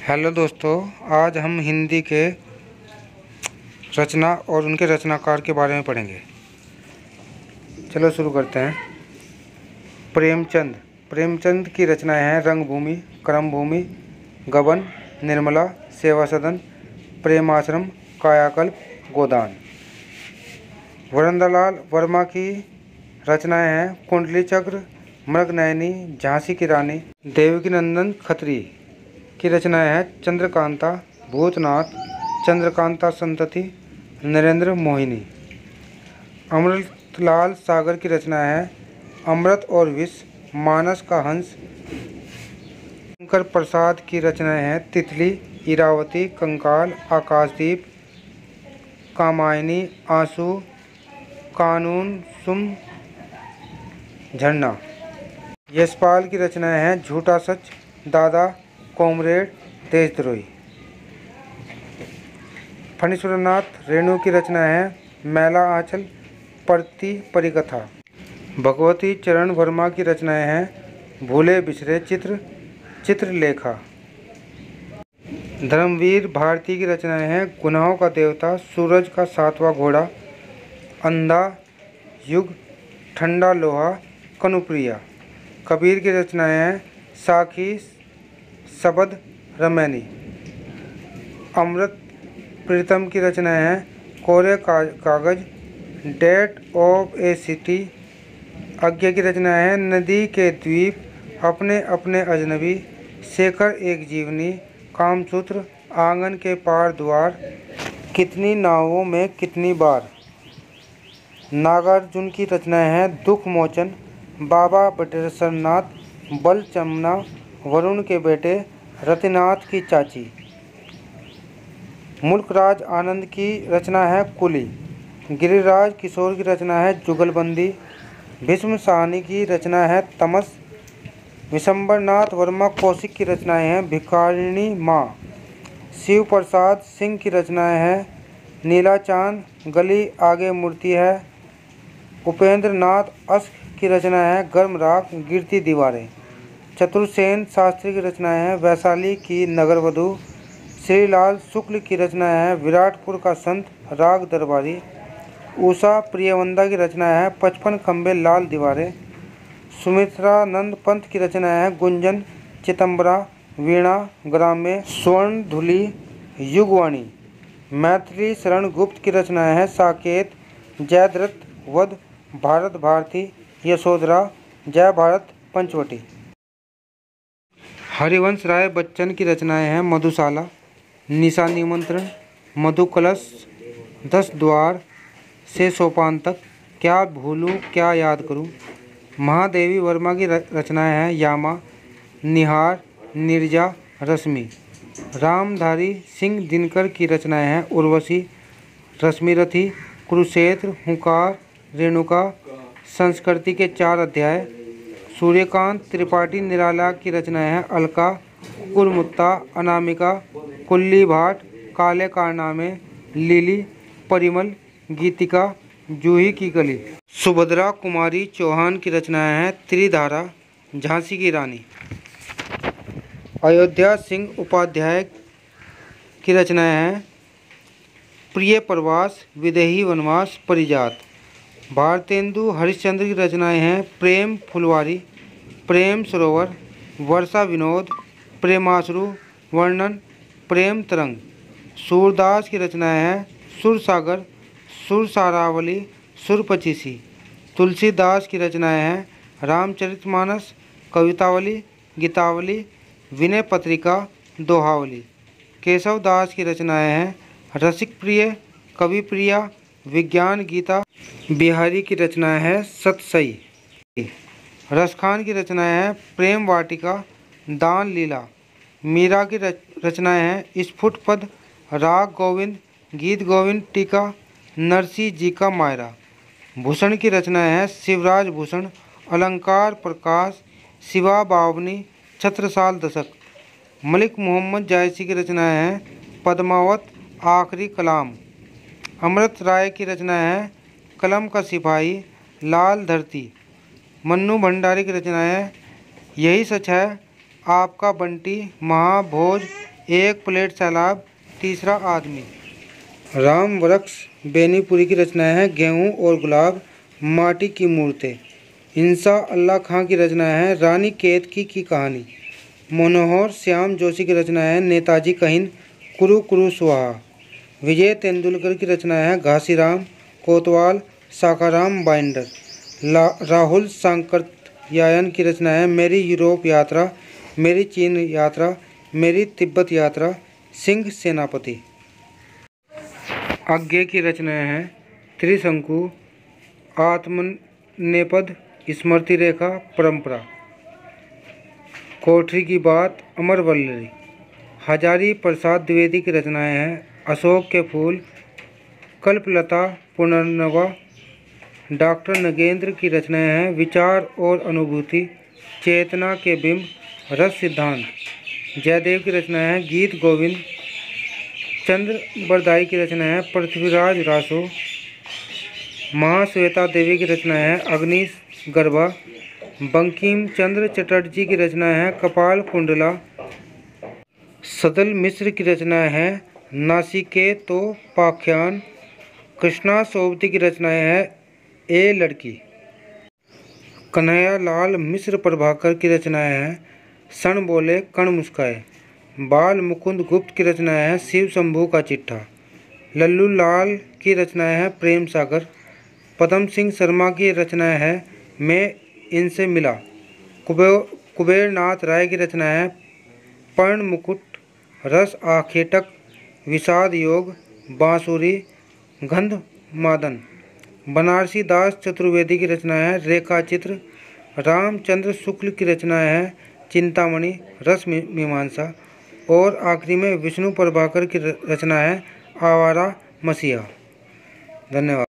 Hello दोस्तों, आज हम हिंदी के रचना और उनके रचनाकार के बारे में पढ़ेंगे। चलो शुरू करते हैं। प्रेमचंद की रचनाएं हैं रंगभूमि, कर्मभूमि, गबन, निर्मला, सेवा सदन, प्रेमाश्रम, कायाकल्प, गोदान। वरंदालाल वर्मा की रचनाएं हैं कुंडली चक्र, मृगनयनी, झांसी की रानी। देवकीनंदन खत्री की रचनाएं हैं चंद्रकांता, भूतनाथ, चंद्रकांता संतति, नरेंद्र मोहिनी। अमृतलाल सागर की रचनाएं हैं अमृत और विष, मानस का हंस। शंकर प्रसाद की रचनाएं हैं तितली, इरावती, कंकाल, आकाशदीप, कामायनी, आंसू, कानून, सुम, झरना। यशपाल की रचनाएं हैं झूठा सच, दादा, कॉमरेड, देशद्रोही। फणीश्वरनाथ रेणु की रचनाएं हैं मैला आंचल, परती परिकथा। भगवती चरण वर्मा की रचनाएं हैं भूले बिछड़े चित्र, चित्रलेखा। धर्मवीर भारती की रचनाएं हैं गुनाहों का देवता, सूरज का सातवां घोड़ा, अंधा, युग, ठंडा लोहा, कनुप्रिया। कबीर की रचनाएं हैं साखी, सबद, रमैनी। अमृत प्रीतम की रचनाएं हैं कोरे कागज, डेट ऑफ ए सिटी। अज्ञा की रचनाएं हैं नदी के द्वीप, अपने अपने अजनबी, शेखर एक जीवनी, कामसूत्र, आंगन के पार द्वार, कितनी नावों में कितनी बार। नागार्जुन की रचनाएं हैं दुख मोचन, बाबा बटेश्वरनाथ, बल चमना, वरुण के बेटे, रतिनाथ की चाची। मुल्कराज आनंद की रचना है कुली। गिरिराज किशोर की रचना है जुगलबंदी। भीष्म साहनी की रचना है तमस। विशंबरनाथ वर्मा कौशिक की रचनाएं हैं भिखारिणी माँ। शिव प्रसाद सिंह की रचनाएं हैं नीला चांद, गली आगे मूर्ति है। उपेंद्र नाथ अश्क की रचना है गर्म राख, गिरती दीवारें। चतुर्सेन शास्त्री की रचनाएं हैं वैशाली की नगरवधु। श्रीलाल शुक्ल की रचना है विराटपुर का संत, राग दरबारी। उषा प्रियवंदा की रचना है 55 खंबे लाल दीवारें। सुमित्रानंद पंत की रचना है गुंजन, चितंबरा, वीणा, ग्राम्य, स्वर्ण धुली, युगवाणी। मैथिली शरण गुप्त की रचना है साकेत, जयद्रथ, वध, भारत भारती, यशोधरा, जय भारत, पंचवटी। हरिवंश राय बच्चन की रचनाएं हैं मधुशाला, निशा निमंत्रण, मधुकलश, 10 द्वार से सोपान तक, क्या भूलूं क्या याद करूं। महादेवी वर्मा की रचनाएं हैं यामा, निहार, निर्जा, रश्मि। रामधारी सिंह दिनकर की रचनाएं हैं उर्वशी, रश्मिरथी, कुरुक्षेत्र, हुंकार, रेणुका, संस्कृति के 4 अध्याय। सूर्यकांत त्रिपाठी निराला की रचनाएं हैं अलका, कुलमुत्ता, अनामिका, कुल्ली भाट, काले कारनामे, लिली, परिमल, गीतिका, जूही की कली। सुभद्रा कुमारी चौहान की रचनाएं हैं त्रिधारा, झांसी की रानी। अयोध्या सिंह उपाध्याय की रचनाएं हैं प्रिय प्रवास, विदेही वनवास, परिजात। भारतेंदु हरिश्चंद्र की रचनाएं हैं प्रेम फुलवारी, प्रेम सरोवर, वर्षा विनोद, प्रेमाश्रु, वर्णन, प्रेम तरंग। सूरदास की रचनाएं हैं सुरसागर, सुरसारावली, सुरपचीसी। तुलसीदास की रचनाएं हैं रामचरितमानस, कवितावली, गीतावली, विनय पत्रिका, दोहावली। केशव दास की रचनाएं हैं रसिक प्रिय, कवि प्रिया, विज्ञान गीता। बिहारी की रचनाएं हैं सतसई। रसखान की रचनाएं हैं प्रेम वाटिका, दान लीला। मीरा की रचनाएं हैं स्फुट पद, राग गोविंद, गीत गोविंद, टीका, नरसी जी का मायरा। भूषण की रचनाएं हैं शिवराज भूषण, अलंकार प्रकाश, शिवा बावनी, छत्रसाल दशक। मलिक मोहम्मद जायसी की रचनाएं हैं पद्मावत, आखिरी कलाम। अमृत राय की रचनाएं हैं कलम का सिपाही, लाल धरती। मन्नू भंडारी की रचनाएं हैं यही सच है, आपका बंटी, महाभोज, एक प्लेट सैलाब, तीसरा आदमी। राम वृक्ष बेनीपुरी की रचनाएं हैं गेहूं और गुलाब, माटी की मूर्तें। इंसा अल्लाह खां की रचनाएं हैं रानी केतकी की कहानी। मनोहर श्याम जोशी की रचनाएं हैं नेताजी कहिन, कुरु कुरु स्वाहा। विजय तेंदुलकर की रचनाएं हैं घासीराम, कोतवाल, साकाराम बाइंडर। राहुल सांकृत्यायन की रचनाएं हैं मेरी यूरोप यात्रा, मेरी चीन यात्रा, मेरी तिब्बत यात्रा, सिंह सेनापति। आज्ञे की रचनाएं हैं त्रिशंकु, आत्मनेपद, स्मृति रेखा, परंपरा। कोठरी की बात, अमरवल्ली। हजारी प्रसाद द्विवेदी की रचनाएं हैं अशोक के फूल, कल्पलता, पुनर्नवा। डॉक्टर नगेंद्र की रचनाएं हैं विचार और अनुभूति, चेतना के बिंब, रस सिद्धांत। जयदेव की रचनाएं हैं गीत गोविंद। चंद्र बरदाई की रचनाएं हैं पृथ्वीराज रासो। महाश्वेता देवी की रचनाएं हैं अग्नि गर्भा। बंकिम चंद्र चटर्जी की रचनाएं हैं कपाल कुंडला। सदल मिश्र की रचनाएं हैं नासिकेतोपाख्यान। कृष्णा सोबती की रचनाएं हैं ए लड़की। कन्हैयालाल मिश्र प्रभाकर की रचनाएं हैं सन बोले कण मुस्काए। बाल मुकुंद गुप्त की रचनाएं हैं शिव शंभू का चिट्ठा। लल्लू लाल की रचनाएं हैं प्रेम सागर। पदम सिंह शर्मा की रचनाएं हैं मैं इनसे मिला। कुबेर नाथ राय की रचनाएं हैं पर्ण मुकुट, रस आखेटक, विषाद योग, बांसुरी, गंध मादन। बनारसी दास चतुर्वेदी की रचनाएं हैं रेखा चित्र। रामचंद्र शुक्ल की रचनाएं हैं चिंतामणि, रस मीमांसा। और आखिरी में विष्णु प्रभाकर की रचना है आवारा मसीहा। धन्यवाद।